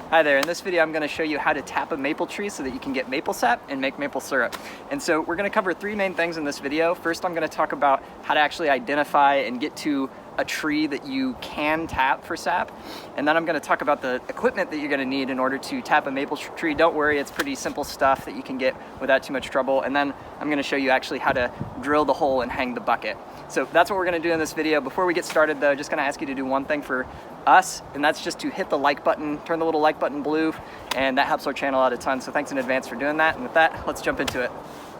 Hi there, in this video I'm going to show you how to tap a maple tree so that you can get maple sap and make maple syrup. And so we're going to cover three main things in this video. First, I'm going to talk about how to actually identify and get to a tree that you can tap for sap. And then I'm going to talk about the equipment that you're going to need in order to tap a maple tree. Don't worry, it's pretty simple stuff that you can get without too much trouble. And then I'm going to show you actually how to drill the hole and hang the bucket. So that's what we're going to do in this video. Before we get started though, just going to ask you to do one thing for us, and that's just to hit the like button, turn the little like button blue, and that helps our channel out a ton. So thanks in advance for doing that. And with that, let's jump into it.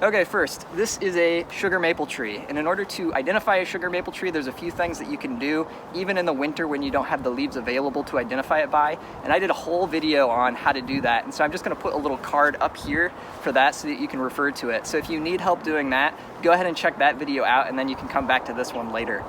Okay, first, this is a sugar maple tree. And in order to identify a sugar maple tree, there's a few things that you can do, even in the winter when you don't have the leaves available to identify it by. And I did a whole video on how to do that. And so I'm just gonna put a little card up here for that so that you can refer to it. So if you need help doing that, go ahead and check that video out, and then you can come back to this one later.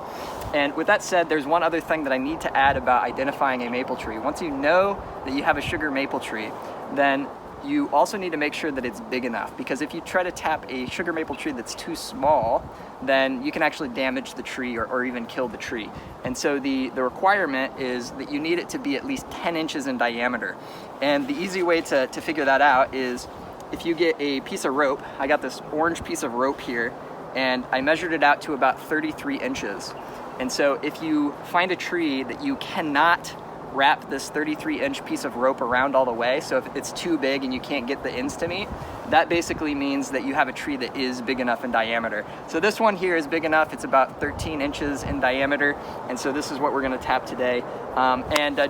And with that said, there's one other thing that I need to add about identifying a maple tree. Once you know that you have a sugar maple tree, then you also need to make sure that it's big enough, because if you try to tap a sugar maple tree that's too small, then you can actually damage the tree or even kill the tree. And so the requirement is that you need it to be at least 10 inches in diameter. And the easy way to figure that out is if you get a piece of rope. I got this orange piece of rope here, and I measured it out to about 33 inches. And so if you find a tree that you cannot wrap this 33-inch piece of rope around all the way, so if it's too big and you can't get the ends to meet, that basically means that you have a tree that is big enough in diameter. So this one here is big enough. It's about 13 inches in diameter, and so this is what we're going to tap today.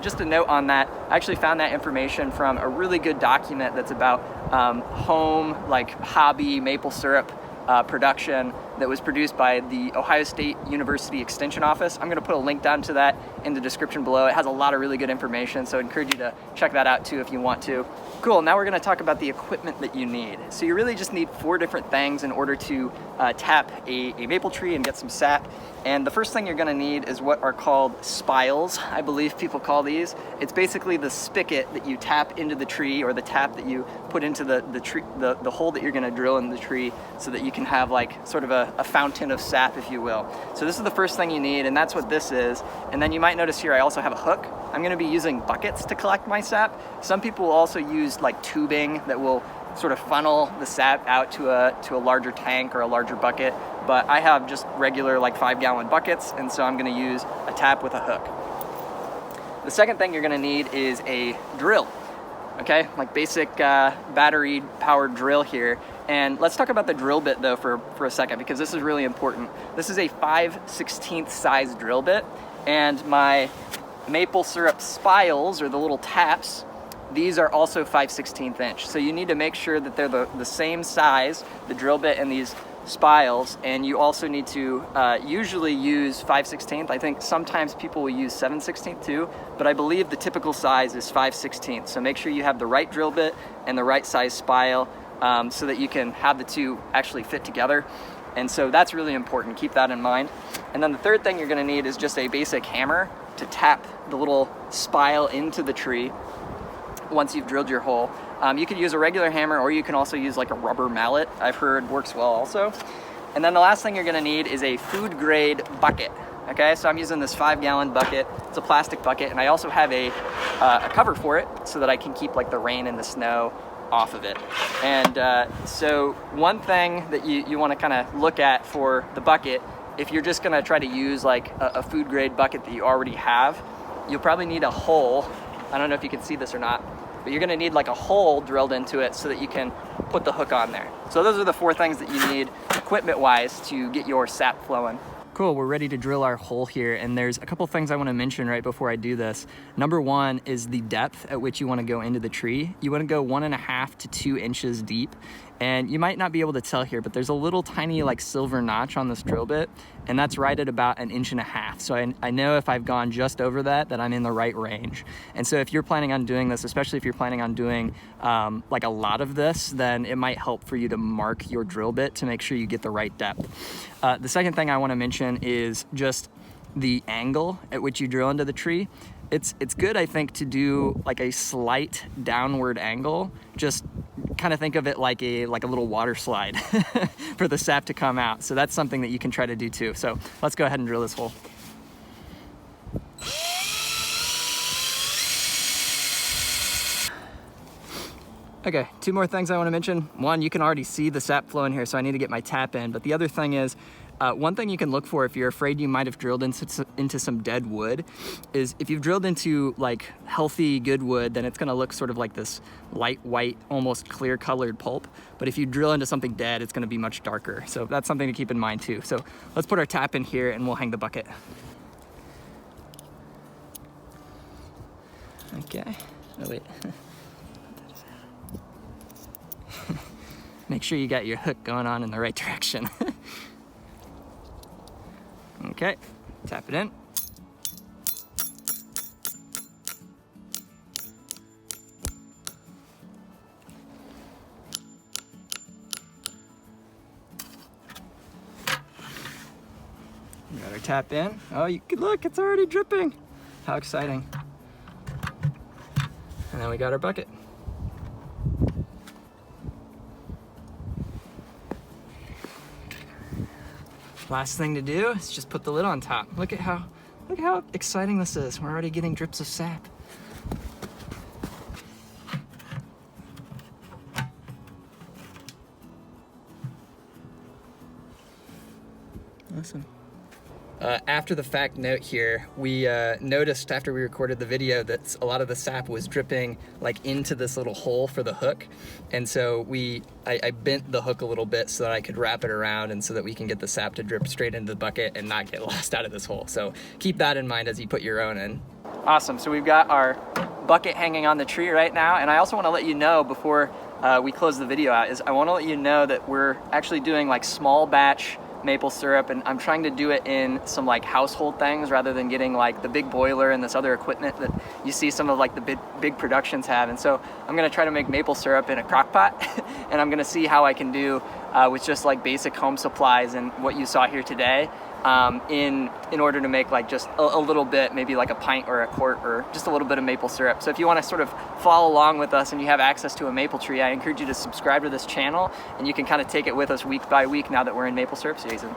Just a note on that, I actually found that information from a really good document that's about home, like hobby maple syrup production that was produced by the Ohio State University Extension Office. I'm going to put a link down to that in the description below. It has a lot of really good information, so I encourage you to check that out too if you want to. Cool, now we're going to talk about the equipment that you need. So you really just need 4 different things in order to tap a maple tree and get some sap. And the first thing you're going to need is what are called spiles, I believe people call these. It's basically the spigot that you tap into the tree, or the tap that you put into the hole that you're going to drill in the tree, so that you can have like sort of a fountain of sap, if you will. So this is the first thing you need, and that's what this is. And then you might notice here I also have a hook. I'm going to be using buckets to collect my sap. Some people will also use like tubing that will sort of funnel the sap out to a larger tank or a larger bucket, but I have just regular like 5-gallon buckets, and so I'm going to use a tap with a hook. The second thing you're going to need is a drill. Okay, like basic battery powered drill here. And let's talk about the drill bit though for a second, because this is really important. This is a 5/16 size drill bit, and my maple syrup spiles, or the little taps, these are also 5/16 inch. So you need to make sure that they're the same size, the drill bit and these spiles, and you also need to usually use 5/16. I think sometimes people will use 7/16 too, but I believe the typical size is 5/16. So make sure you have the right drill bit and the right size spile, so that you can have the two actually fit together. And so that's really important. Keep that in mind. And then the third thing you're going to need is just a basic hammer to tap the little spile into the tree once you've drilled your hole. You could use a regular hammer, or you can also use like a rubber mallet. I've heard works well also. And then the last thing you're going to need is a food grade bucket. Okay, so I'm using this 5-gallon bucket. It's a plastic bucket, and I also have a cover for it so that I can keep like the rain and the snow off of it. And so one thing that you want to kind of look at for the bucket, if you're just going to try to use like a food grade bucket that you already have, you'll probably need a hole. I don't know if you can see this or not, but you're going to need like a hole drilled into it so that you can put the hook on there. So those are the 4 things that you need equipment wise to get your sap flowing. Cool, we're ready to drill our hole here, and there's a couple things I want to mention right before I do this. Number 1 is the depth at which you want to go into the tree. You want to go 1.5 to 2 inches deep, and you might not be able to tell here, but there's a little tiny like silver notch on this drill bit, and that's right at about 1.5 inches. So I know if I've gone just over that I'm in the right range. And so if you're planning on doing this, especially if you're planning on doing like a lot of this, then it might help for you to mark your drill bit to make sure you get the right depth. The second thing I want to mention is just the angle at which you drill into the tree. It's good, I think, to do like a slight downward angle. Just kind of think of it like a little water slide for the sap to come out. So that's something that you can try to do too. So let's go ahead and drill this hole. Okay, two more things I want to mention. One, you can already see the sap flow in here, so I need to get my tap in. But the other thing is, one thing you can look for if you're afraid you might have drilled into some dead wood is if you've drilled into like healthy, good wood, then it's gonna look sort of like this light white, almost clear colored pulp. But if you drill into something dead, it's gonna be much darker. So that's something to keep in mind too. So let's put our tap in here and we'll hang the bucket. Okay, oh wait. Make sure you got your hook going on in the right direction. Okay, tap it in. We got our tap in. Oh, you can look, it's already dripping. How exciting. And then we got our bucket. Last thing to do is just put the lid on top. Look at how exciting this is. We're already getting drips of sap. Awesome. After the fact note here, we noticed after we recorded the video that a lot of the sap was dripping like into this little hole for the hook. And so I bent the hook a little bit so that I could wrap it around and so that we can get the sap to drip straight into the bucket and not get lost out of this hole. So keep that in mind as you put your own in. Awesome, so we've got our bucket hanging on the tree right now. And I also wanna let you know before we close the video out is I wanna let you know that we're actually doing like small batch maple syrup, and I'm trying to do it in some like household things rather than getting like the big boiler and this other equipment that you see some of like the big productions have. And so I'm gonna try to make maple syrup in a crock pot and I'm gonna see how I can do with just like basic home supplies and what you saw here today in order to make like just a little bit, maybe like a pint or a quart or just a little bit of maple syrup. So if you want to sort of follow along with us and you have access to a maple tree, I encourage you to subscribe to this channel and you can kind of take it with us week by week now that we're in maple syrup season.